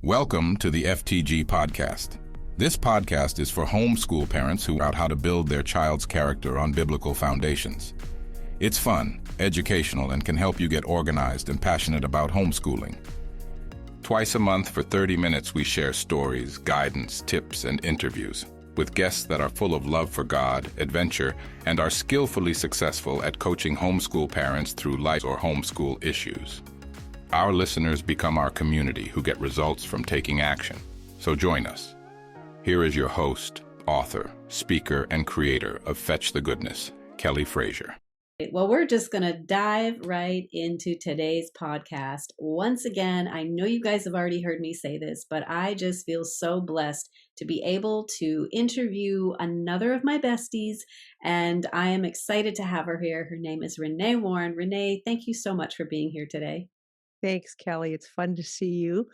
Welcome to the FTG podcast. This podcast is for homeschool parents who are out how to build their child's character on biblical foundations. It's fun, educational, and can help you get organized and passionate about homeschooling. Twice a month for 30 minutes, we share stories, guidance, tips, and interviews with guests that are full of love for God, adventure, and are skillfully successful at coaching homeschool parents through life or homeschool issues. Our listeners become our community who get results from taking action. So join us. Here is your host, author, speaker, and creator of Fetch the Goodness, Kelly Frazier. Well, we're just going to dive right into today's podcast. Once again, I know you guys have already heard me say this, but I just feel so blessed to be able to interview another of my besties, and I am excited to have her here. Her name is Renae Warn. Renae, thank you so much for being here today. Thanks, Kelly. It's fun to see you.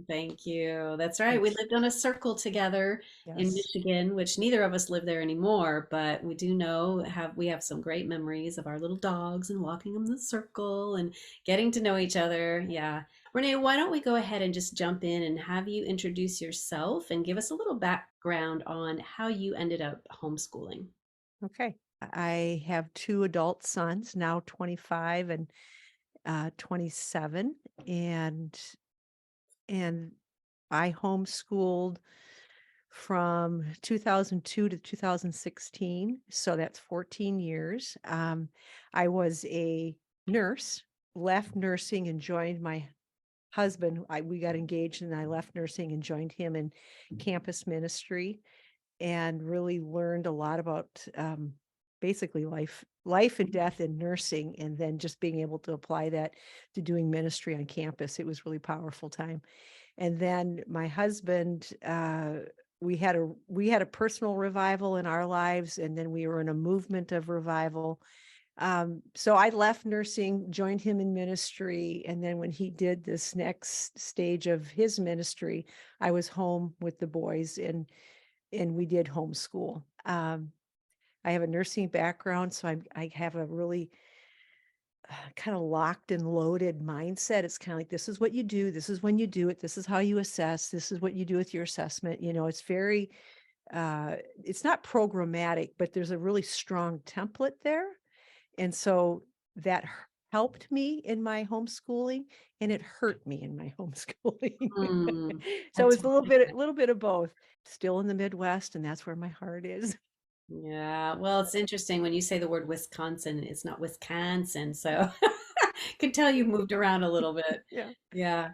Thank you. That's right. We lived on a circle together in Yes. Michigan, which neither of us live there anymore, but we do know we have some great memories of our little dogs and walking them the circle and getting to know each other. Yeah. Renee, why don't we go ahead and just jump in and have you introduce yourself and give us a little background on how you ended up homeschooling? Okay. I have two adult sons, now 25 and 27, and I homeschooled from 2002 to 2016, so that's 14 years. I was a nurse, left nursing and joined my husband. We got engaged and I left nursing and joined him in campus ministry and really learned a lot about basically life and death in nursing, and then just being able to apply that to doing ministry on campus. It was really powerful time. And then my husband, we had a personal revival in our lives, and then we were in a movement of revival. So I left nursing, joined him in ministry, and then when he did this next stage of his ministry, I was home with the boys, and we did homeschool. I have a nursing background, so I have a really kind of locked and loaded mindset. It's kind of like, this is what you do, this is when you do it, this is how you assess, this is what you do with your assessment. It's very, it's not programmatic, but there's a really strong template there. And so that helped me in my homeschooling, and it hurt me in my homeschooling. So it's a little bit of both. Still in the Midwest, and that's where my heart is. Yeah, well, it's interesting when you say the word Wisconsin, it's not Wisconsin. So I can tell you moved around a little bit. Yeah. Yeah.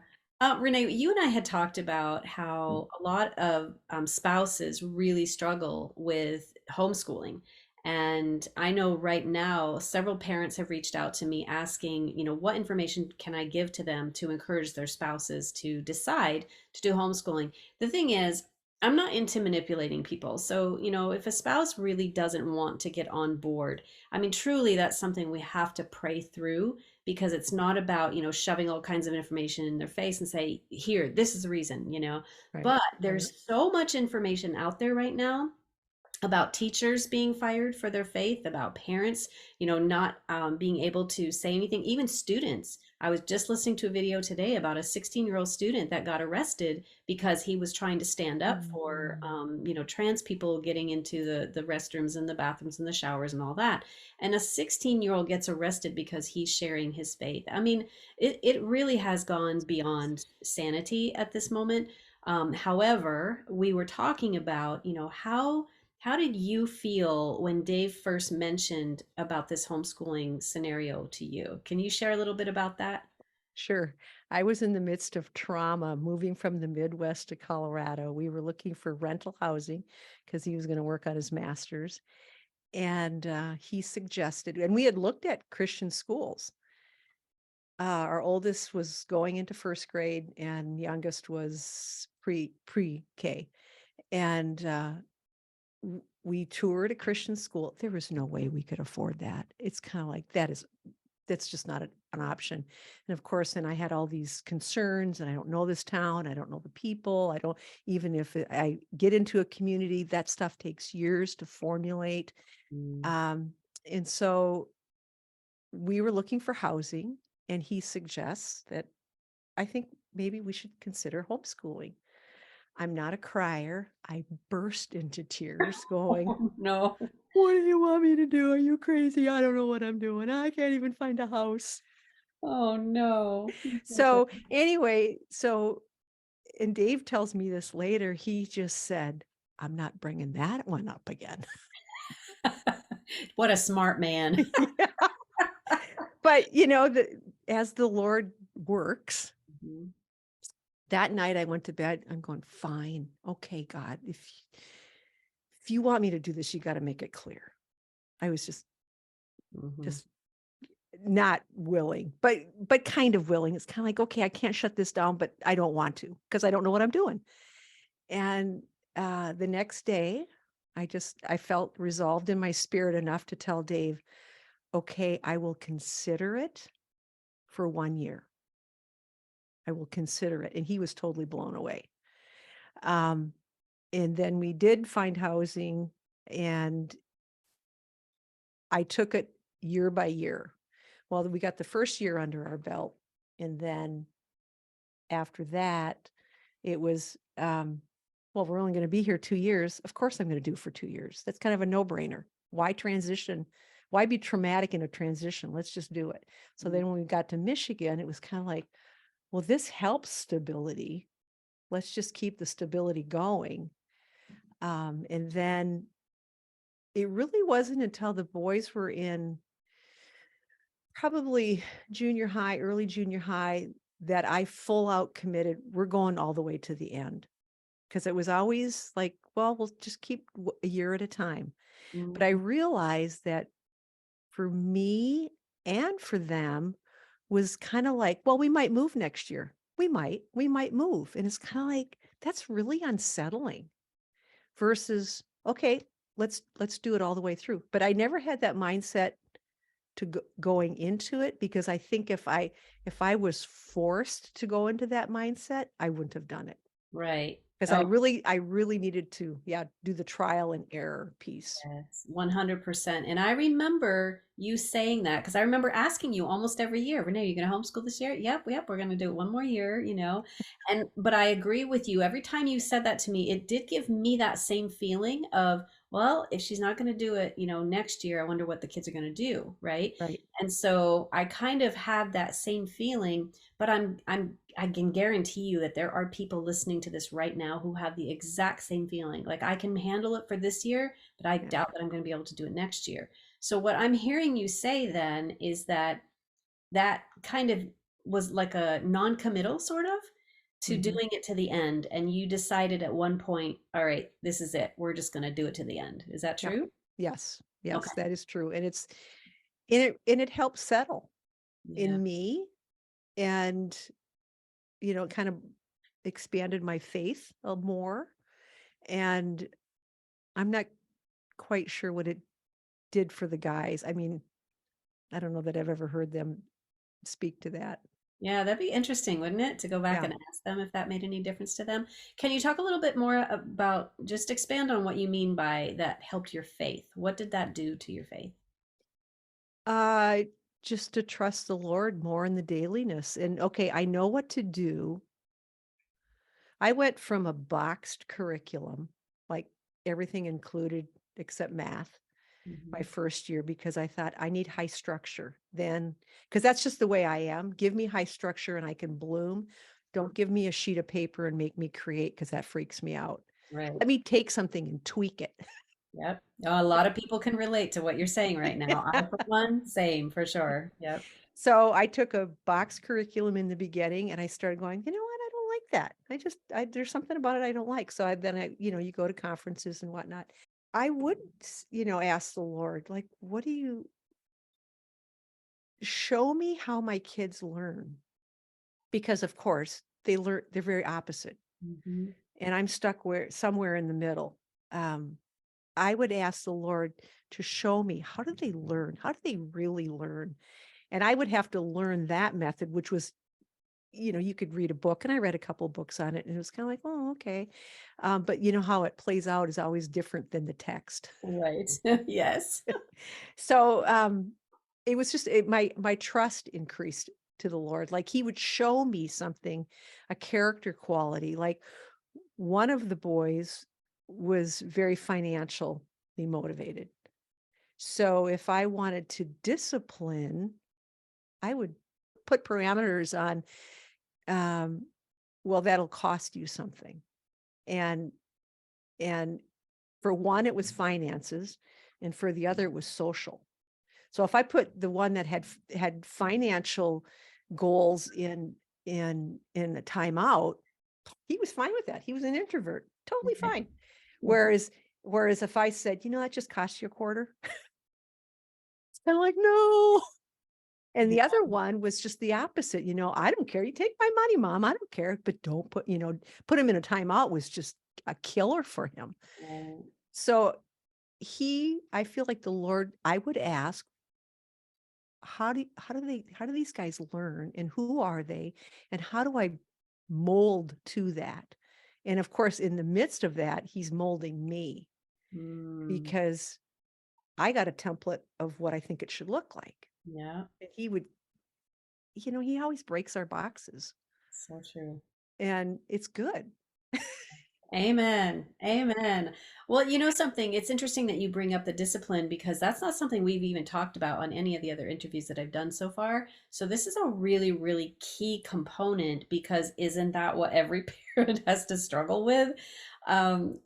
Renee, you and I had talked about how a lot of spouses really struggle with homeschooling. And I know right now several parents have reached out to me asking, what information can I give to them to encourage their spouses to decide to do homeschooling? The thing is, I'm not into manipulating people. So, if a spouse really doesn't want to get on board, I mean, truly, that's something we have to pray through, because it's not about, shoving all kinds of information in their face and say, here, this is the reason. Right. But there's so much information out there right now about teachers being fired for their faith, about parents, not being able to say anything, even students. I was just listening to a video today about a 16-year-old student that got arrested because he was trying to stand up for, trans people getting into the restrooms and the bathrooms and the showers and all that. And a 16-year-old gets arrested because he's sharing his faith. I mean, it really has gone beyond sanity at this moment. However, we were talking about, how did you feel when Dave first mentioned about this homeschooling scenario to you? Can you share a little bit about that? Sure. I was in the midst of trauma moving from the Midwest to Colorado. We were looking for rental housing because he was going to work on his master's. And he suggested, and we had looked at Christian schools. Our oldest was going into first grade, and youngest was pre-K. And we toured a Christian school. There was no way we could afford that. It's kind of like, that's just not an option. And of course, then I had all these concerns, and I don't know this town. I don't know the people. Even if I get into a community, that stuff takes years to formulate. And so we were looking for housing, and he suggests that I think maybe we should consider homeschooling. I'm not a crier. I burst into tears going, Oh, no. what do you want me to do? Are you crazy? I don't know what I'm doing. I can't even find a house. Oh, no. So anyway, and Dave tells me this later, he just said, I'm not bringing that one up again. What a smart man. Yeah. But as the Lord works, Mhm. that night I went to bed, I'm going, fine. Okay, God, if you want me to do this, you got to make it clear. I was just Mhm. not willing, but kind of willing. It's kind of like, okay, I can't shut this down, but I don't want to because I don't know what I'm doing. And the next day, I felt resolved in my spirit enough to tell Dave, okay, I will consider it for 1 year. I will consider it. And he was totally blown away. Um, and then we did find housing, and I took it year by year. Well, we got the first year under our belt, and then after that, it was, well, we're only going to be here 2 years. Of course, I'm going to do for 2 years. That's kind of a no-brainer. Why transition? Why be traumatic in a transition? Let's just do it. So then when we got to Michigan, it was kind of like, well, this helps stability. Let's just keep the stability going. And then it really wasn't until the boys were in probably junior high, early junior high, that I full out committed. We're going all the way to the end. Because it was always like, well, we'll just keep a year at a time. But I Mhm. realized that for me and for them was kind of like, well, we might move next year. We might move. And it's kind of like, that's really unsettling versus, okay, let's do it all the way through. But I never had that mindset to going into it, because I think if I was forced to go into that mindset, I wouldn't have done it. Right. Because Oh, I really needed to, do the trial and error piece. yes, 100%. And I remember you saying that because I remember asking you almost every year, Renee, are you going to homeschool this year? Yep, we're going to do it one more year, you know. And but I agree with you. Every time you said that to me, it did give me that same feeling of, well, if she's not going to do it, you know, next year, I wonder what the kids are going to do, right? Right. And so I kind of had that same feeling, but I can guarantee you that there are people listening to this right now who have the exact same feeling. Like I can handle it for this year, but I Yeah. doubt that I'm going to be able to do it next year. So what I'm hearing you say then is that that kind of was like a non-committal sort of to Mhm. doing it to the end, and you decided at one point, all right, this is it. We're just going to do it to the end. Is that Yeah. true? Yes. Yes, Okay. that is true. And it helped settle Yeah. in me, and it kind of expanded my faith more. And I'm not quite sure what it did for the guys. I mean, I don't know that I've ever heard them speak to that. Yeah, that'd be interesting, wouldn't it? To go back Yeah. and ask them if that made any difference to them. Can you talk a little bit more about, just expand on what you mean by that helped your faith? What did that do to your faith? Uh, just to trust the Lord more in the dailiness. And okay, I know what to do. I went from a boxed curriculum, like everything included except math, my Mhm. first year, because I thought I need high structure. Then, because that's just the way I am. Give me high structure and I can bloom. Don't give me a sheet of paper and make me create, because that freaks me out. Right. Let me take something and tweak it. Yep. A lot of people can relate to what you're saying right now. I, for one, same for sure. Yep. So I took a box curriculum in the beginning, and I started going, you know what? I don't like that. There's something about it I don't like. So you go to conferences and whatnot. I would, ask the Lord, like, what do you show me how my kids learn? Because of course they're very opposite, Mhm. and I'm stuck somewhere in the middle. Um, I would ask the Lord to show me, how do they learn? How do they really learn? And I would have to learn that method, which was, you could read a book, and I read a couple books on it, and it was kind of like, oh, okay. But how it plays out is always different than the text. Right. Yes. So it was just my trust increased to the Lord. Like he would show me something, a character quality. Like one of the boys was very financially motivated. So if I wanted to discipline, I would put parameters on, well, that'll cost you something. And for one, it was finances, and for the other, it was social. So if I put the one that had financial goals in a timeout, he was fine with that. He was an introvert, totally Okay. fine. Yeah. Whereas if I said, that just cost you a quarter, it's kind of like, no. And the other one was just the opposite. I don't care. You take my money, Mom. I don't care. But don't put him in a timeout was just a killer for him. Right. So I feel like the Lord, I would ask, how do these guys learn, and who are they, and how do I mold to that? And of course, in the midst of that, he's molding me, because I got a template of what I think it should look like. Yeah. And he would, he always breaks our boxes, So true. and it's good. Amen. Amen. Well, you know something, it's interesting that you bring up the discipline because that's not something we've even talked about on any of the other interviews that I've done so far. So this is a really, really key component because isn't that what every parent has to struggle with?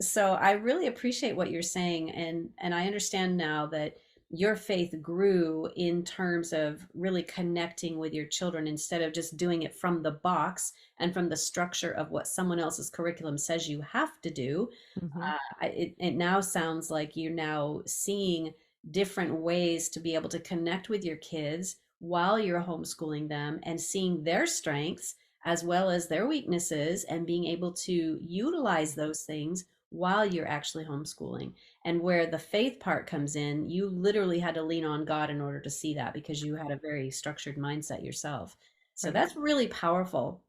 So I really appreciate what you're saying, and I understand now that your faith grew in terms of really connecting with your children instead of just doing it from the box and from the structure of what someone else's curriculum says you have to do. Mhm. It now sounds like you're now seeing different ways to be able to connect with your kids while you're homeschooling them and seeing their strengths as well as their weaknesses and being able to utilize those things while you're actually homeschooling. And where the faith part comes in, you literally had to lean on God in order to see that because you had a very structured mindset yourself. So Right. that's really powerful.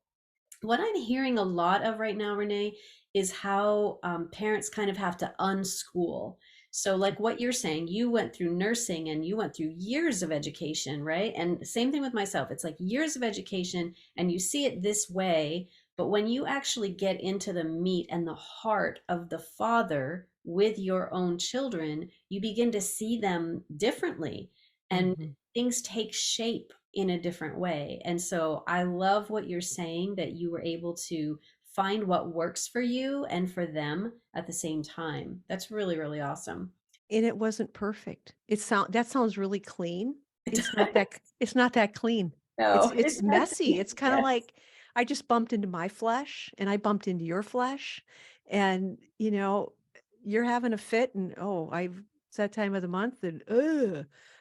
What I'm hearing a lot of right now, Renae, is how parents kind of have to unschool. So, like what you're saying, you went through nursing and you went through years of education, right? And same thing with myself. It's like years of education, and you see it this way. But when you actually get into the meat and the heart of the father with your own children, you begin to see them differently. And Mhm. things take shape in a different way. And so I love what you're saying that you were able to find what works for you and for them at the same time. That's really, really awesome. And it wasn't perfect. That sounds really clean. It It's does. not that clean. No, it It's messy. doesn't. It's kind of Yes. like I just bumped into my flesh and I bumped into your flesh, and you're having a fit, and it's that time of the month, and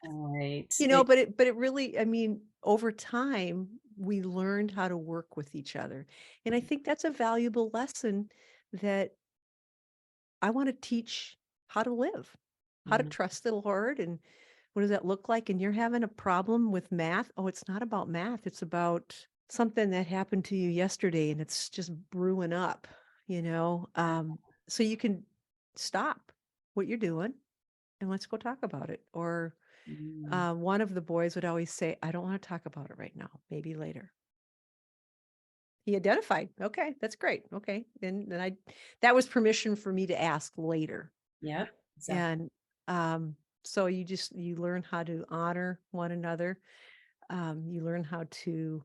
Right. but it really, I mean, over time we learned how to work with each other. And I think that's a valuable lesson that I want to teach, how to live, how to Mhm. trust the Lord. And what does that look like? And you're having a problem with math. Oh, it's not about math. It's about something that happened to you yesterday and it's just brewing up, you know? So you can stop what you're doing and let's go talk about it. Or Mm. one of the boys would always say, I don't want to talk about it right now, maybe later. He identified. Okay, that's great. Okay. And then that was permission for me to ask later. Yep, exactly. And so you learn how to honor one another. You learn how to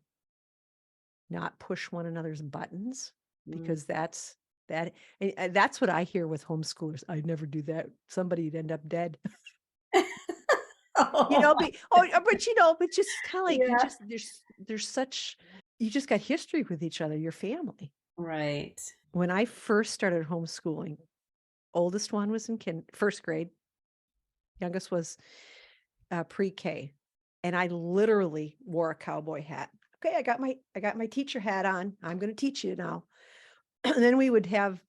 not push one another's buttons, Mm. because that's what I hear with homeschoolers. I'd never do that. Somebody'd end up dead. Oh, But just kind of like, yeah. there's such, you just got history with each other, your family. Right. When I first started homeschooling, oldest one was in first grade, youngest was pre-K, and I literally wore a cowboy hat. Okay, I got my teacher hat on. I'm going to teach you now. And then we would have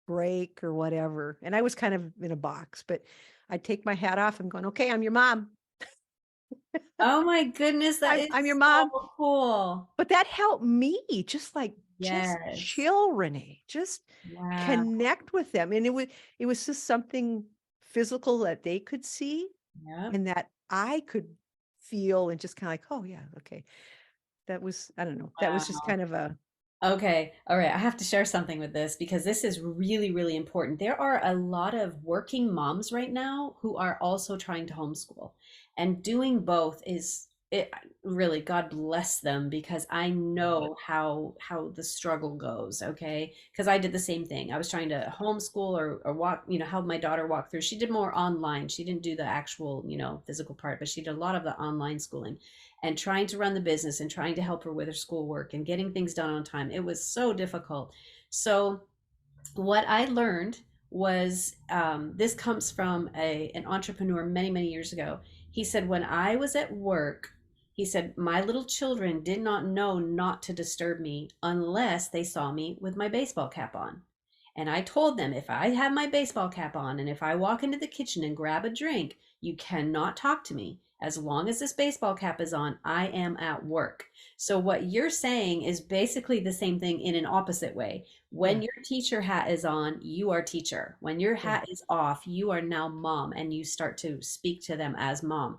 break or whatever, and I was kind of in a box, but I'd take my hat off. I'm going, okay, I'm your mom. Oh my goodness, that is I'm your so mom. cool. But that helped me, just Yes. chill, Renae, just Wow. connect with them. And it was just something physical that they could see Yep. and that I could feel, and just kind of like, oh yeah, okay. That was, I don't know, that was just Wow. kind of a, Okay. All right. I have to share something with this because this is really, really important. There are a lot of working moms right now who are also trying to homeschool, and doing both is it really, God bless them, because I know how the struggle goes, okay? Because I did the same thing. I was trying to homeschool or walk, help my daughter walk through. She did more online. She didn't do the actual, physical part, but she did a lot of the online schooling and trying to run the business and trying to help her with her schoolwork and getting things done on time. It was so difficult. So what I learned was, this comes from an entrepreneur many, many years ago. He said, when I was at work, he said, my little children did not know not to disturb me unless they saw me with my baseball cap on. And I told them, if I have my baseball cap on and if I walk into the kitchen and grab a drink, you cannot talk to me. As long as this baseball cap is on, I am at work. So, what you're saying is basically the same thing in an opposite way. When yeah, your teacher hat is on, you are teacher. When your yeah, hat is off, you are now mom, and you start to speak to them as mom.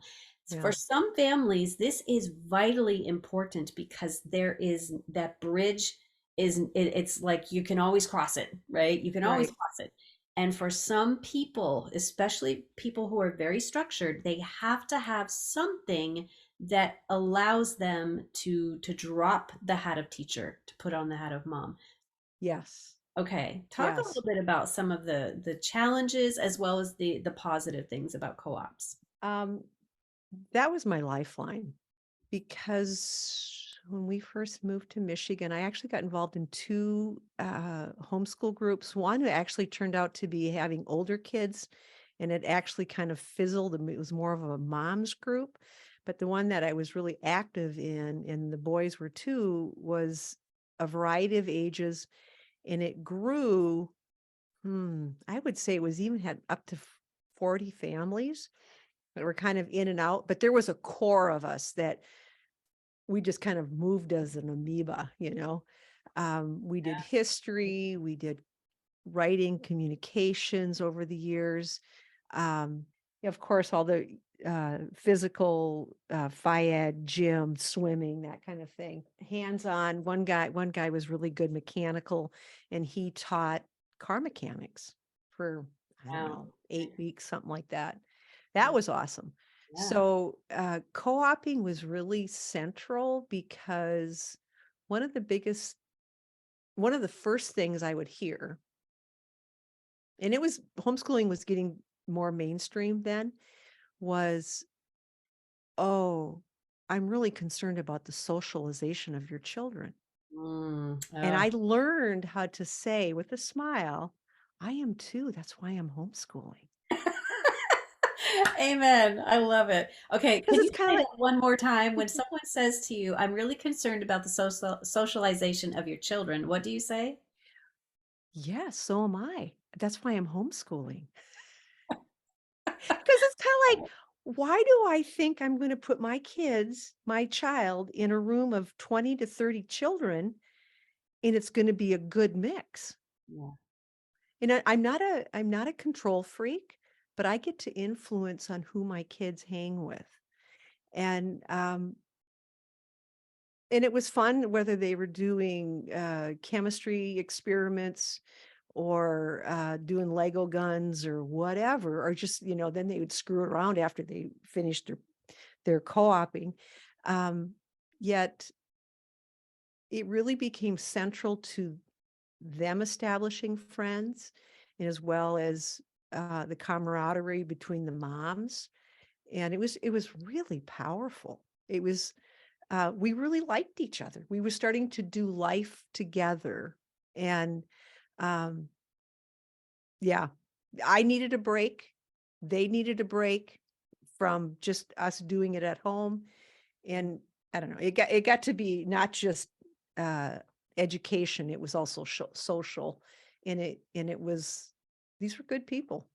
yeah, For some families, this is vitally important because there is that bridge it's like you can always cross it, right? You can always right. cross it. And for some people, especially people who are very structured, they have to have something that allows them to drop the hat of teacher, to put on the hat of mom. Yes, Okay, talk a yes. little bit about some of the challenges as well as the positive things about co-ops. Um, that was my lifeline because when we first moved to Michigan, I actually got involved in two homeschool groups. One actually turned out to be having older kids, and it actually kind of fizzled. It was more of a mom's group. But the one that I was really active in, and the boys were too, was a variety of ages, and it grew. I would say it was even had up to 40 families that were kind of in and out, but there was a core of us that we just kind of moved as an amoeba, you know. We did history, we did writing, communications over the years. Um, of course, all the physical, FIAD, gym, swimming, that kind of thing. Hands-on. One guy was really good mechanical, and he taught car mechanics for, I don't Wow. know, 8 weeks, something like that. That was awesome. Yeah. So co-oping was really central because one of the biggest, one of the first things I would hear, and it was homeschooling was getting more mainstream then, was, oh, I'm really concerned about the socialization of your children. And Oh. I learned how to say with a smile, I am too. That's why I'm homeschooling. Amen. I love it. Okay, Because can it's you kind say of that one more time? When like, someone says to you, I'm really concerned about the socialization of your children, what do you say? yes, so am I. That's why I'm homeschooling. Because it's kind of like, why do I think I'm going to put my kids, my child, in a room of 20 to 30 children and it's going to be a good mix? Yeah. And I'm not a control freak, but I get to influence on who my kids hang with. And and it was fun whether they were doing chemistry experiments or doing Lego guns or whatever, or just, then they would screw around after they finished their co-oping. Um, Yet it really became central to them establishing friends, and as well as the camaraderie between the moms. And it was really powerful. It was we really liked each other. We were starting to do life together. And um, yeah, I needed a break. They needed a break from just us doing it at home. And I don't know, it got to be not just uh, education, it was also social. And it was, these were good people.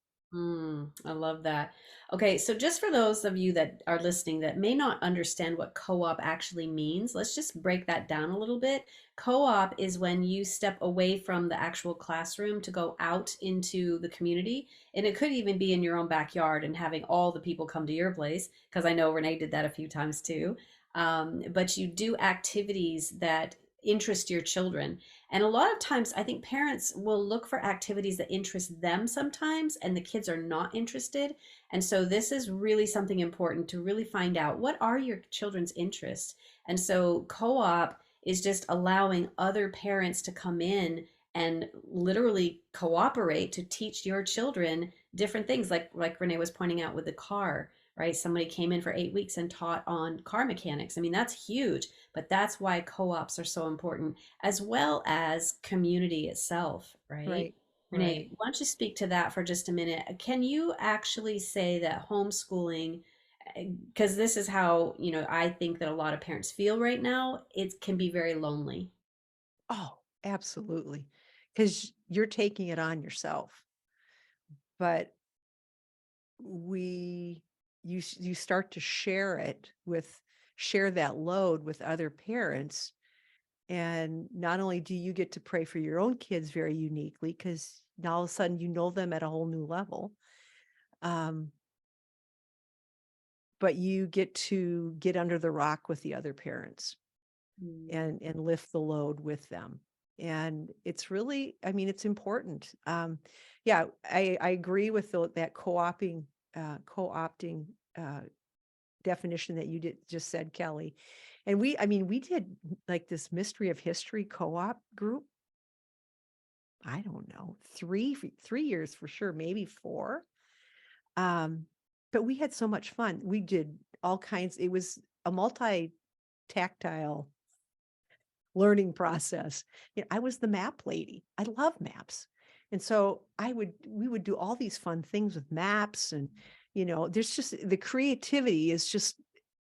I love that. Okay, so just for those of you that are listening that may not understand what co-op actually means, let's just break that down a little bit. Co-op is when you step away from the actual classroom to go out into the community, and it could even be in your own backyard and having all the people come to your place, because I know Renee did that a few times too. but you do activities that interest your children. And a lot of times, I think parents will look for activities that interest them sometimes, and the kids are not interested. And so, this is really something important to really find out what are your children's interests. And so, co op is just allowing other parents to come in and literally cooperate to teach your children different things, like Renae was pointing out with the car, right? Somebody came in for 8 weeks and taught on car mechanics. I mean, that's huge, but that's why co-ops are so important, as well as community itself, right? Right. Renae, Right. why don't you speak to that for just a minute? Can you actually say that homeschooling, because this is how, I think that a lot of parents feel right now, it can be very lonely. Oh, absolutely. Because you're taking it on yourself. But we you start to share that load with other parents, and not only do you get to pray for your own kids very uniquely, because now all of a sudden you know them at a whole new level, um, but you get to get under the rock with the other parents Mm. and lift the load with them. And it's really, I mean, it's important. Yeah, I agree with that co-opting uh, definition that you just said, Kelly. And I mean, we did like this mystery of history co-op group. I don't know, 3 years for sure, maybe 4. Um, but we had so much fun. We did all kinds. It was a multi-tactile learning process. I was the map lady. I love maps. And so we would do all these fun things with maps, and there's just the creativity is just,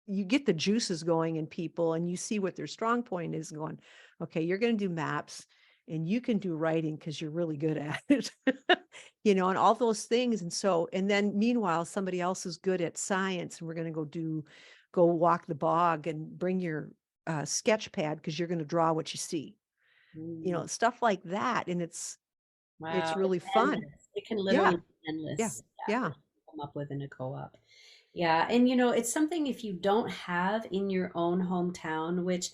you get the juices going in people, and you see what their strong point is, going, okay, you're going to do maps and you can do writing because you're really good at it. And all those things. And then meanwhile, somebody else is good at science, and we're going to go walk the bog and bring your sketch pad because you're going to draw what you see, Mm. stuff like that. And it's Wow, really it's fun. endless. It can Yeah. literally be Yeah. endless. Yeah, what Yeah. you can come up with in a co-op. Yeah, and it's something if you don't have in your own hometown, which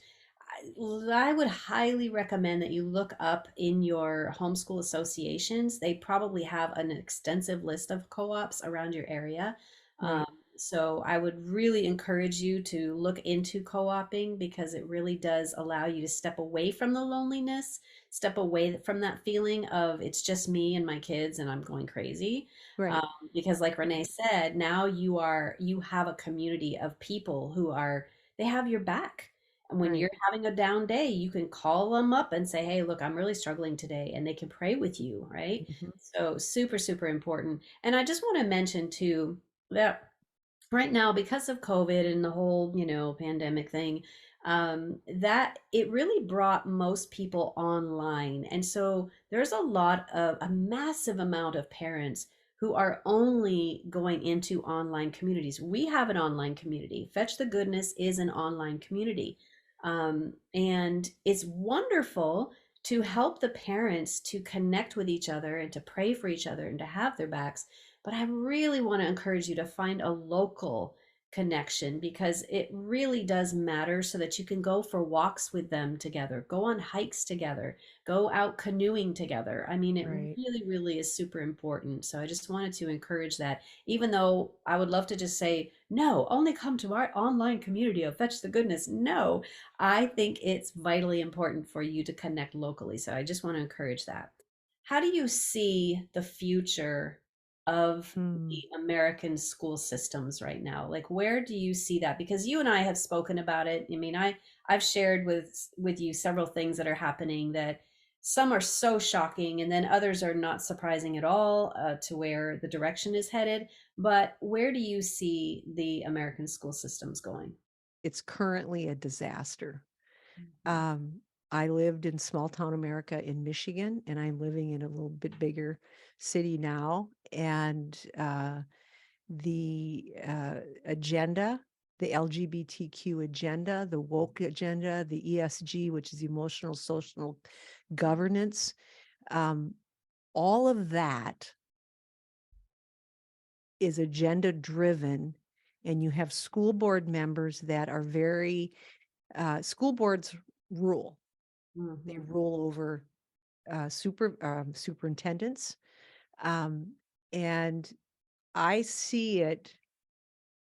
I would highly recommend that you look up in your homeschool associations. They probably have an extensive list of co-ops around your area. Um, Right. so I would really encourage you to look into co-oping because it really does allow you to step away from the loneliness, step away from that feeling of it's just me and my kids and I'm going crazy. Um, Right. because like Renae said, now you have a community of people who are they have your back. And when Right. you're having a down day, you can call them up and say, "Hey, look, I'm really struggling today," and they can pray with you, right? Mhm. So super, super important. And I just want to mention too that right now, because of COVID and the whole, pandemic thing, that it really brought most people online. And so there's a massive amount of parents who are only going into online communities. We have an online community. Fetch the Goodness is an online community. And it's wonderful to help the parents to connect with each other and to pray for each other and to have their backs. But I really want to encourage you to find a local connection because it really does matter so that you can go for walks with them together, go on hikes together, go out canoeing together. I mean, it Right. really, really is super important. So I just wanted to encourage that, even though I would love to just say, no, only come to our online community of Fetch the Goodness. No, I think it's vitally important for you to connect locally. So I just want to encourage that. How do you see the future of Hmm. the American school systems right now? Like, where do you see that? Because you and I have spoken about it. I mean, I've shared with you several things that are happening that some are so shocking, and then others are not surprising at all to where the direction is headed. But where do you see the American school systems going? It's currently a disaster. Mhm. Um, I lived in small town America in Michigan, and I'm living in a little bit bigger city now. And the agenda, the LGBTQ agenda, the woke agenda, the ESG, which is emotional social governance, um, all of that is agenda driven and you have school board members that are very, school boards rule. They Mhm. rule over superintendents. Um, and I see it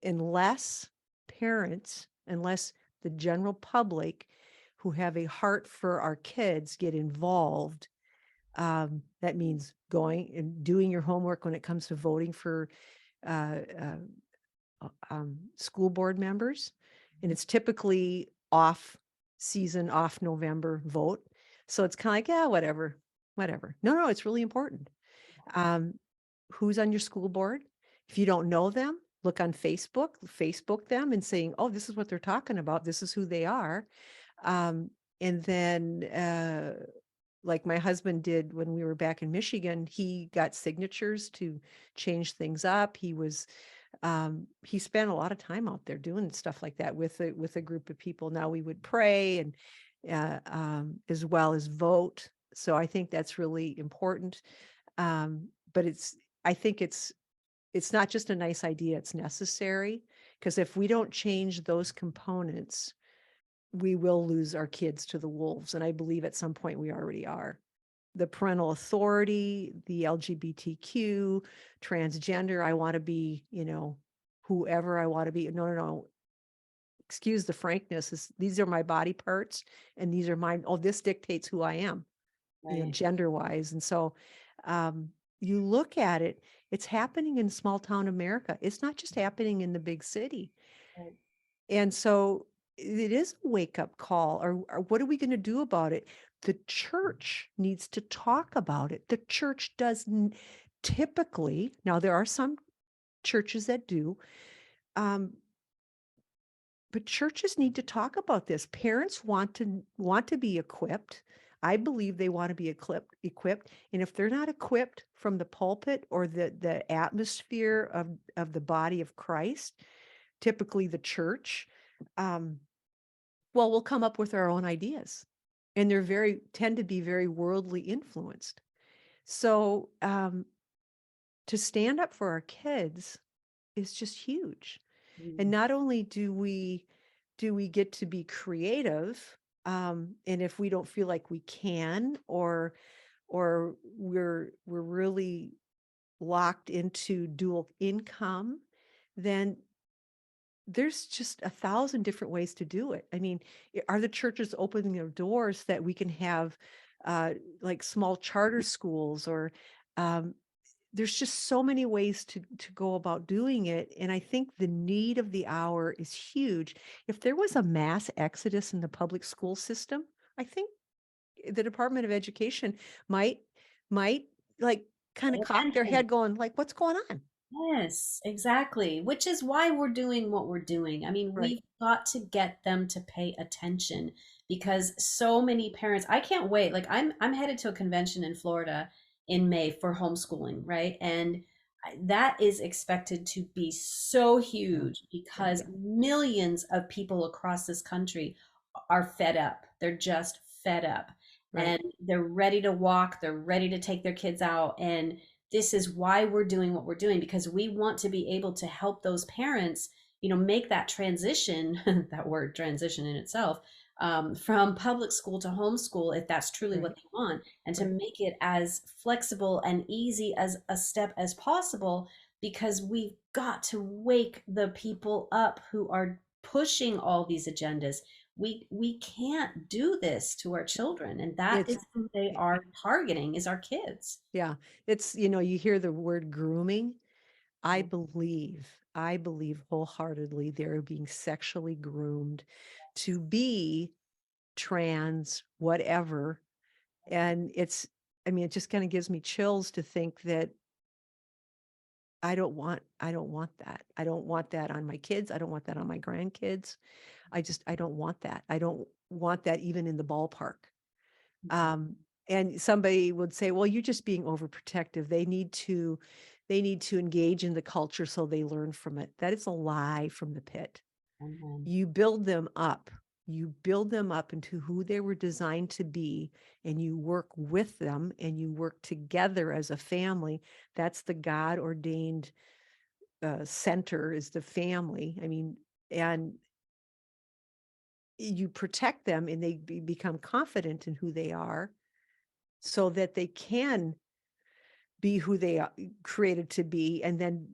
unless unless the general public who have a heart for our kids get involved. That means going and doing your homework when it comes to voting for uh, school board members. And it's typically off season, off November vote. So it's kind of like, yeah, whatever, whatever. No, no, it's really important. Um, who's on your school board? If you don't know them, look on Facebook them and saying, oh, this is what they're talking about. This is who they are. And then, like my husband did when we were back in Michigan, he got signatures to change things up. He spent a lot of time out there doing stuff like that with a group of people. Now we would pray and as well as vote. So I think that's really important. But I think it's not just a nice idea, it's necessary, because if we don't change those components, we will lose our kids to the wolves. And I believe at some point we already are. The parental authority, the LGBTQ, transgender, I want to be, whoever I want to be. No, no, no. Excuse the frankness. These are my body parts and these are mine. Oh, this dictates who I am, Right. gender wise. And so you look at it, it's happening in small town America. It's not just happening in the big city. Right. And so it is a wake up call, or what are we going to do about it? The church needs to talk about it. The church does typically, now there are some churches that do, um, but churches need to talk about this. Parents want to be equipped. I believe they want to be equipped. And if they're not equipped from the pulpit or the atmosphere of the body of Christ, typically the church, um, well, we'll come up with our own ideas. And tend to be very worldly influenced. So to stand up for our kids is just huge. And Mm. not only do we get to be creative, and if we don't feel like we can, or we're really locked into dual income, then there's just 1,000 different ways to do it. I mean, are the churches opening their doors that we can have like small charter schools, or um, there's just so many ways to go about doing it. And I think the need of the hour is huge. If there was a mass exodus in the public school system, I think the Department of Education might might like kind Pay of cock their attention. head going like, what's going on? Yes, exactly. Which is why we're doing what we're doing. I mean, Right. we've got to get them to pay attention because so many parents, I can't wait. Like I'm headed to a convention in Florida in May for homeschooling, right? And that is expected to be so huge Yeah. because millions of people across this country are fed up. They're just fed up Right. and they're ready to walk, they're ready to take their kids out, and this is why we're doing what we're doing because we want to be able to help those parents, make that transition, that word transition in itself, from public school to homeschool if that's truly what Right. they want, and to Right. make it as flexible and easy as a step as possible because we've got to wake the people up who are pushing all these agendas. We can't do this to our children, and that It's is who they are targeting, is our kids. yeah. It's you hear the word grooming. I Yeah. believe, I believe wholeheartedly they're being sexually groomed to be trans, whatever. And I mean, it just kind of gives me chills to think that I don't want that. I don't want that on my kids. I don't want that on my grandkids. I don't want that. I don't want that even in the ballpark. Mhm. Um, and somebody would say, well, you're just being overprotective. They need to engage in the culture so they learn from it. That is a lie from the pit. Amen. You build them up. You build them up into who they were designed to be, and you work with them and you work together as a family. That's the God ordained center is the family. I mean, and you protect them and they become confident in who they are so that they can be who they are created to be, and then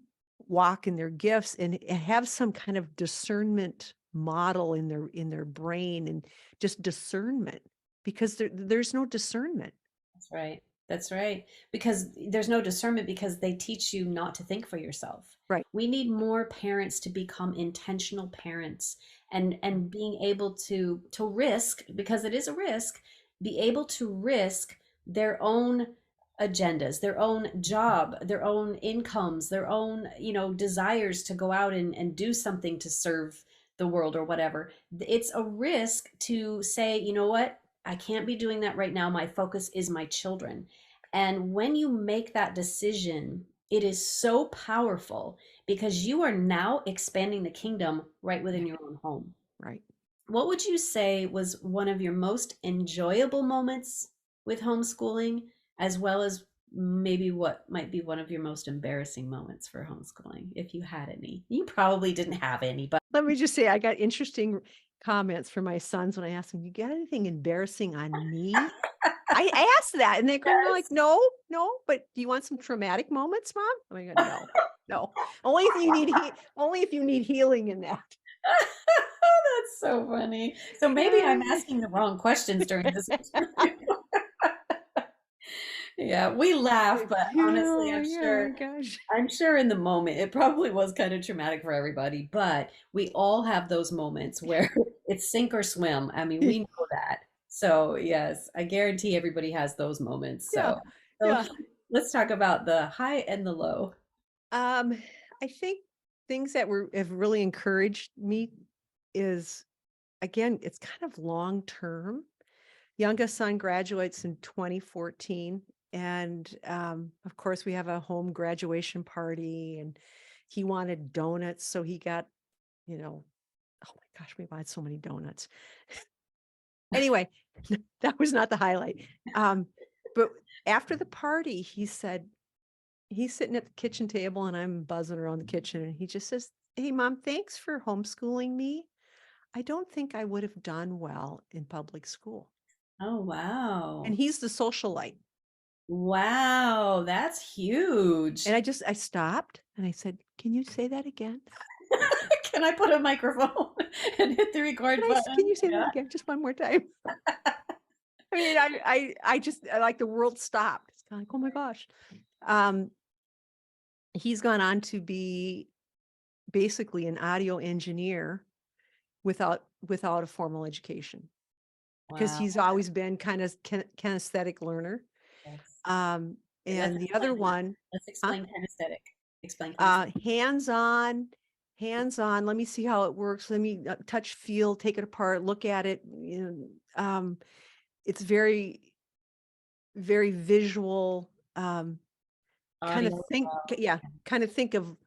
walk in their gifts and have some kind of discernment model in their brain, and just discernment, because there's no discernment. That's right. That's right. Because there's no discernment because they teach you not to think for yourself. Right. We need more parents to become intentional parents, and being able to risk, because it is a risk, be able to risk their own agendas, their own job, their own incomes, their own, desires to go out and do something to serve the world or whatever. It's a risk to say, you know what? I can't be doing that right now. My focus is my children. And when you make that decision, it is so powerful because you are now expanding the kingdom right within your own home. Right. What would you say was one of your most enjoyable moments with homeschooling, as well as maybe what might be one of your most embarrassing moments for homeschooling, if you had any? You probably didn't have any, but Let me just say, I got interesting comments from my sons when I asked them, "You got anything embarrassing on me?" I asked that, and they're like, yes. "No, no, but do you want some traumatic moments, Mom?" I'm like, "No, no. Only if you need only if you need healing in that." That's so funny. So maybe I'm Yeah. asking the wrong questions during this interview. Yeah, we laugh, but honestly, Oh, yeah, my gosh. I'm sure in the moment it probably was kind of traumatic for everybody, but we all have those moments where it's sink or swim. I mean, we know that. So, yes, I guarantee everybody has those moments. Yeah, So yeah. let's talk about the high and the low. Um, I think things that have really encouraged me is, again, it's kind of long term. Youngest son graduates in 2014, and of course we have a home graduation party, and he wanted donuts, so he got, oh my gosh, we bought so many donuts. Anyway, that was not the highlight. But after the party, he said, he's sitting at the kitchen table and I'm buzzing around the kitchen, and he just says, "Hey, Mom, thanks for homeschooling me. I don't think I would have done well in public school." Oh, And wow. he's the socialite. Wow, that's huge. And I stopped and I said, "Can you say that again? Can I put a microphone and hit the record Can button? you say that Yeah. again? Just one more time." I mean, like the world stopped. It's kind of like, oh my gosh. Um, he's gone on to be basically an audio engineer without a formal education, because Wow. he's always been kind of kinesthetic learner. Yes. Um, Let's and the explain other that. one, Let's huh? explain kinesthetic. Explain kinesthetic. Hands-on, hands-on. Let me see how it works. Let me touch, feel, take it apart, look at it. It's very, very visual. Kind of Audio. think, yeah, kind of think of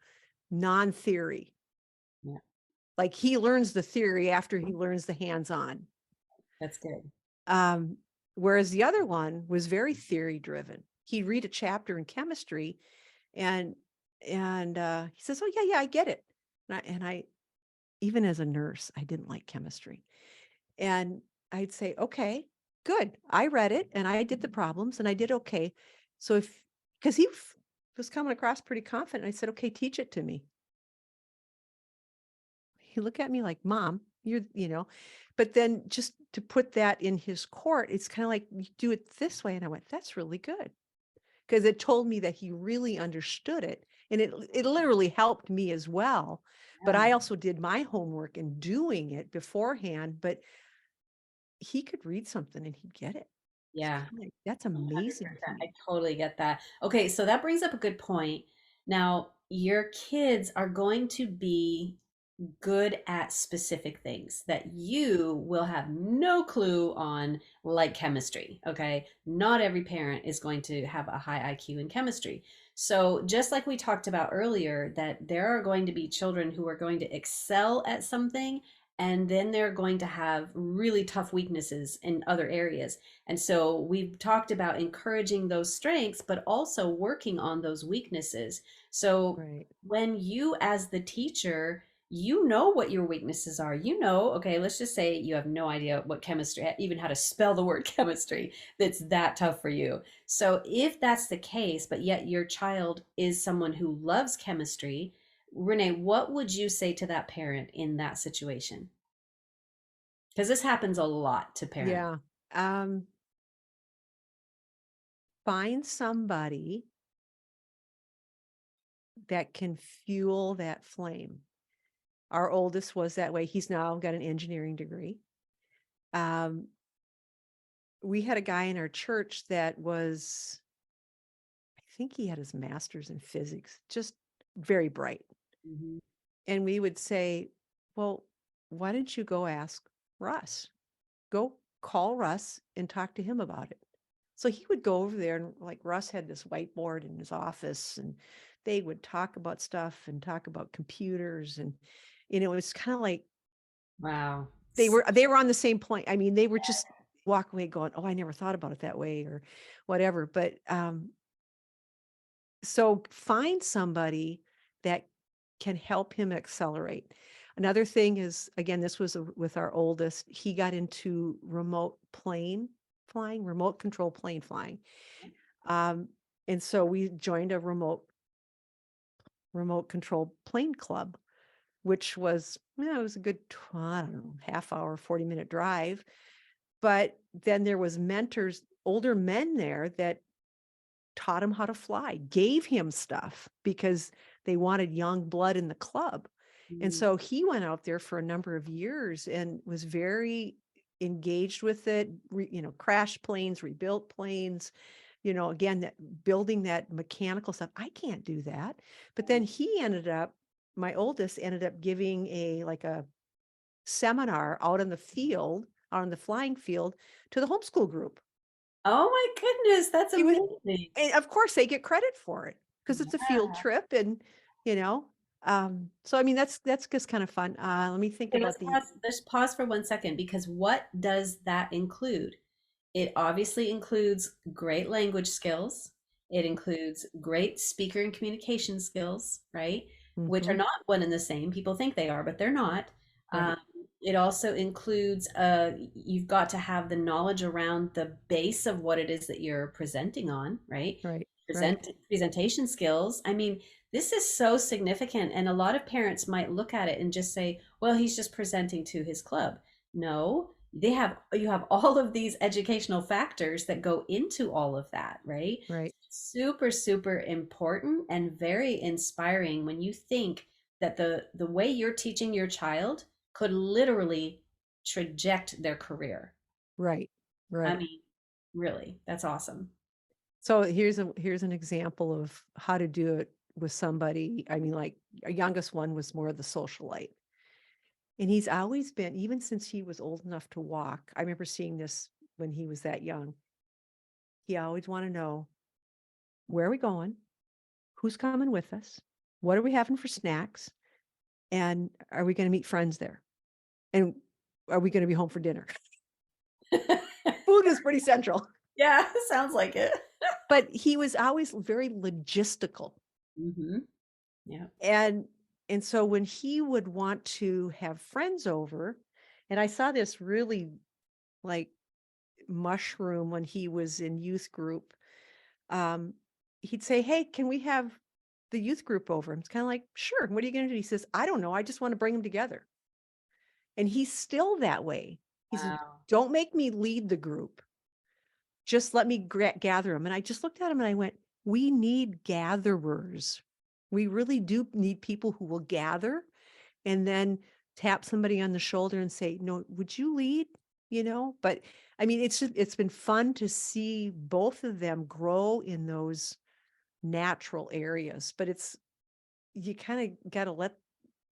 non-theory. Yeah, Like he learns the theory after he learns the hands-on. that's good. Um, Whereas the other one was very theory driven. He'd read a chapter in chemistry, and he says, "Oh yeah, I get it." And I even as a nurse, I didn't like chemistry. And I'd say, "Okay, good. I read it and I did the problems and I did okay." So because he was coming across pretty confident, I said, "Okay, teach it to me." He looked at me like, "Mom, but then just to put that in his court, it's kind of like, "You do it this way." And I went, "That's really good." Because it told me that he really understood it. And it literally helped me as well. But Yeah. I also did my homework in doing it beforehand, but he could read something and he'd get it. It's Yeah. kind of like, that's amazing to 100%. I me. totally get that. Okay, so that brings up a good point. Now, your kids are going to be good at specific things that you will have no clue on, like chemistry. Okay. Not every parent is going to have a high IQ in chemistry. So, just like we talked about earlier, that there are going to be children who are going to excel at something and then they're going to have really tough weaknesses in other areas. And so we've talked about encouraging those strengths, but also working on those weaknesses. So Right. when you, as the teacher, you know what your weaknesses are. You know, okay, let's just say you have no idea what chemistry, even how to spell the word chemistry, that's that tough for you. So if that's the case, but yet your child is someone who loves chemistry, Renae, what would you say to that parent in that situation? Because this happens a lot to parents. Yeah. Find somebody that can fuel that flame. Our oldest was that way. He's now got an engineering degree. Um, we had a guy in our church that was, I think he had his master's in physics, just very bright. Mhm. And we would say, well, why don't you go ask Russ? Go call Russ and talk to him about it. So he would go over there, and like Russ had this whiteboard in his office, and they would talk about stuff and talk about computers. And, it was kind of like Wow. they were on the same point. I mean, they were just walk away going, oh, I never thought about it that way or whatever. But so find somebody that can help him accelerate. Another thing is, again, this was with our oldest, he got into remote plane flying, remote control plane flying. Um, and so we joined a remote control plane club, which was, it was a good, I don't know, half hour, 40-minute drive. But then there was mentors, older men there that taught him how to fly, gave him stuff because they wanted young blood in the club. And Mm. so he went out there for a number of years and was very engaged with it, crashed planes, rebuilt planes, again, that building that mechanical stuff. I can't do that. But then my oldest ended up giving a seminar out in the field, out on the flying field to the homeschool group. Oh my goodness, that's He was, amazing. and of course they get credit for it because it's a field Yeah. trip and, you know, so I mean, that's just kind of fun. Let me think Okay, about let's pause for 1 second, because what does that include? It obviously includes great language skills. It includes great speaker and communication skills, right? Which are Mhm, not one and the same. People think they are, but they're not. Um, right, it also includes you've got to have the knowledge around the base of what it is that you're presenting on, right? right, right, Presentation skills. I mean, this is so significant, and a lot of parents might look at it and just say, "Well, he's just presenting to his club." No, you have all of these educational factors that go into all of that, right? right, Super, super important and very inspiring when you think that the way you're teaching your child could literally traject their career. right, I right. mean, really, that's awesome. So here's an example of how to do it with somebody. I mean, like our youngest one was more of the socialite. And he's always been, even since he was old enough to walk, I remember seeing this when he was that young. He always want to know, where are we going? Who's coming with us? What are we having for snacks? And are we going to meet friends there? And are we going to be home for dinner? Food was pretty central, Yeah, sounds like it. but he was always very logistical. Mm-hmm. Yeah. And so when he would want to have friends over, and I saw this really like mushroom when he was in youth group, um, he'd say, "Hey, can we have the youth group over?" And it's kind of like, "Sure. What are you going to do?" He says, "I don't know. I just want to bring them together." And he's still that way. He said, Wow. "Don't make me lead the group. Just let me gather them." And I just looked at him and I went, we need gatherers. We really do need people who will gather and then tap somebody on the shoulder and say, "No, would you lead?" But I mean, it's been fun to see both of them grow in those natural areas, but you kind of got to let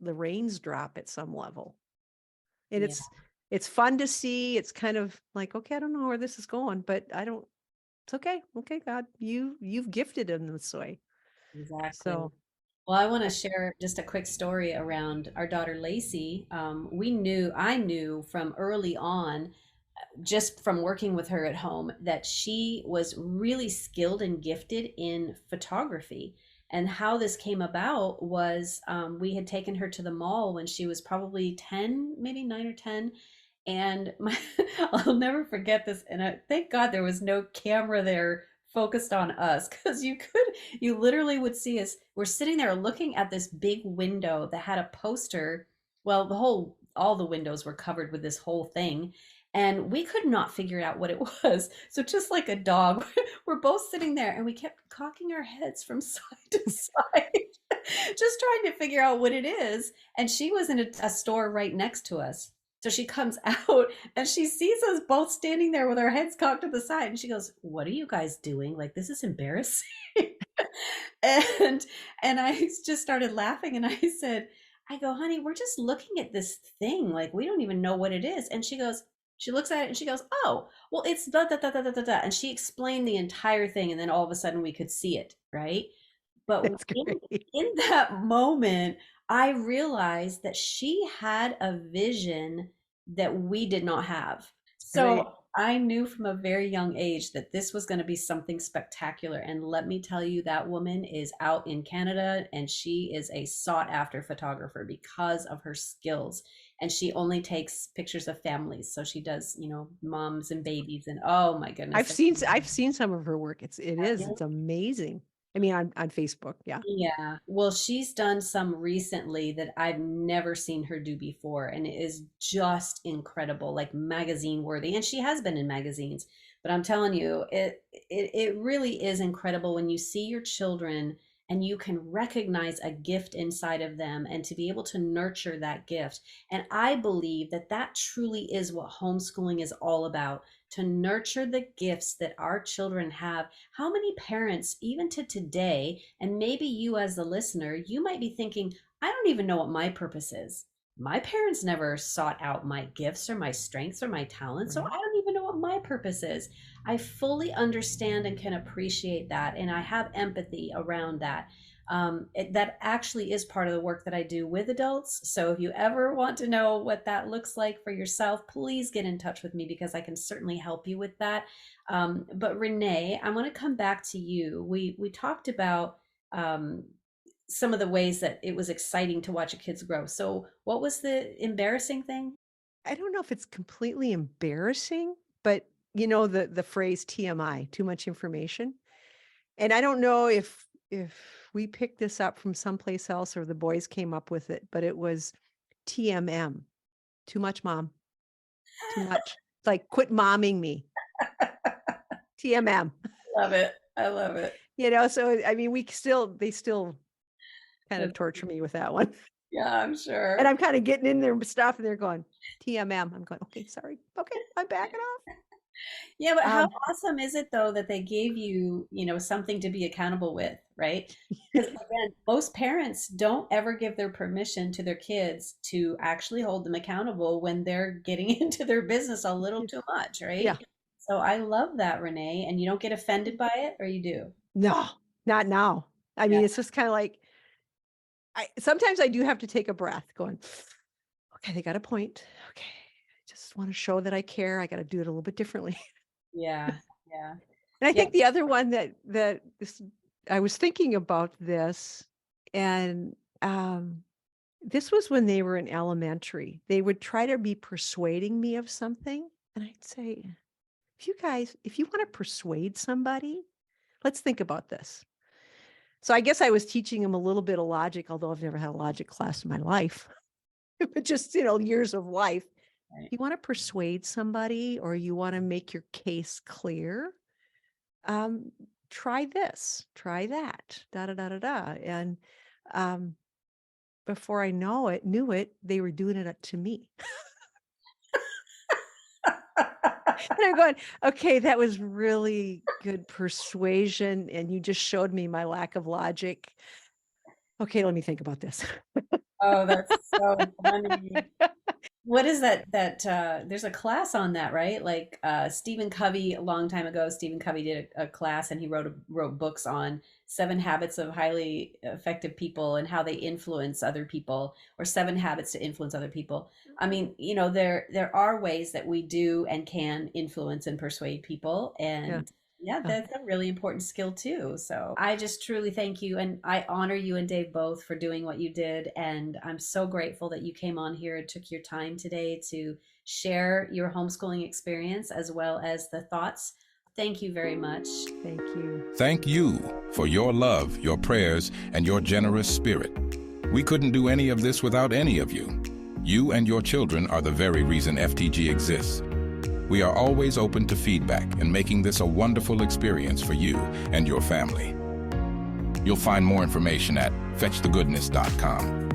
the reins drop at some level. And Yeah, it's fun to see. It's kind of like, okay, I don't know where this is going, but it's okay. Okay, God, you've gifted him this way. exactly. So Well, I want to share just a quick story around our daughter Lacey. I knew from early on, just from working with her at home, that she was really skilled and gifted in photography. And how this came about was we had taken her to the mall when she was probably 10, maybe 9 or 10. And I'll never forget this. And thank God there was no camera there focused on us, because you literally would see us. We're sitting there looking at this big window that had a poster. Well, all the windows were covered with this whole thing, and we could not figure out what it was. So just like a dog, we're both sitting there and we kept cocking our heads from side to side, just trying to figure out what it is. And she was in a store right next to us. So she comes out and she sees us both standing there with our heads cocked to the side. And she goes, "What are you guys doing? Like, this is embarrassing." and and I just started laughing, and I go, "Honey, we're just looking at this thing. Like, we don't even know what it is." And she looks at it and she goes, "Oh, well, it's da da da da da da da." And she explained the entire thing, and then all of a sudden we could see it, right? But That's great. in that moment, I realized that she had a vision that we did not have. Right. So I knew from a very young age that this was going to be something spectacular. And let me tell you, that woman is out in Canada and she is a sought after photographer because of her skills. And she only takes pictures of families. So she does, moms and babies. And oh my goodness. I've seen some of her work. It's amazing. I mean, on Facebook. Yeah. Yeah. Well, she's done some recently that I've never seen her do before, and it is just incredible, like magazine worthy. And she has been in magazines, but I'm telling you, it really is incredible when you see your children and you can recognize a gift inside of them and to be able to nurture that gift. And I believe that that truly is what homeschooling is all about, to nurture the gifts that our children have. How many parents, even to today, and maybe you as the listener, you might be thinking, "I don't even know what my purpose is. My parents never sought out my gifts or my strengths or my talents, so I Right. don't even know what my purpose is." I fully understand and can appreciate that, and I have empathy around that. That actually is part of the work that I do with adults. So if you ever want to know what that looks like for yourself, please get in touch with me because I can certainly help you with that. But Renae, I want to come back to you. We talked about um, some of the ways that it was exciting to watch a kids grow. So what was the embarrassing thing? I don't know if it's completely embarrassing, but the phrase TMI, too much information. And I don't know if we picked this up from someplace else or the boys came up with it, but it was TMM. Too much, mom. Too much. Like, quit momming me. TMM. Love it. I love it. So I mean, they still kind of torture me with that one. Yeah, I'm And sure. I'm kind of getting in their stuff and they're going, TMM. I'm going, okay, sorry. Okay, I'm backing off. Yeah, but how Um, awesome is it though that they gave you, something to be accountable with, right? Because again, most parents don't ever give their permission to their kids to actually hold them accountable when they're getting into their business a little too much, right? yeah. So I love that, Renae. And you don't get offended by it, or you do? No, not now. I Yeah. mean, it's just kind of like sometimes I do have to take a breath going, okay, they got a point. Okay. I just want to show that I care. I got to do it a little bit differently. Yeah. Yeah. And I Yeah. think the other one I was thinking about this, and this was when they were in elementary. They would try to be persuading me of something, and I'd say, if you want to persuade somebody, let's think about this. So I guess I was teaching them a little bit of logic, although I've never had a logic class in my life, but just, years of life. Right. You want to persuade somebody or you want to make your case clear, um, try this, try that, da da da da da. And um, before I knew it, they were doing it to me. And I'm going, okay, that was really good persuasion. And you just showed me my lack of logic. Okay, let me think about this. Oh, that's so funny. what is that there's a class on that, right? Like Stephen Covey, a long time ago, Stephen Covey did a class, and he wrote books on 7 habits of highly effective people and how they influence other people, or 7 habits to influence other people. I mean, there are ways that we do and can influence and persuade people, Yeah. and yeah, Uh, that's a really important skill too. So I just truly thank you, and I honor you and Dave both for doing what you did. And I'm so grateful that you came on here and took your time today to share your homeschooling experience as well as the thoughts. Thank you very much. Thank you. Thank you for your love, your prayers, and your generous spirit. We couldn't do any of this without any of you. You and your children are the very reason FTG exists. We are always open to feedback and making this a wonderful experience for you and your family. You'll find more information at fetchthegoodness.com.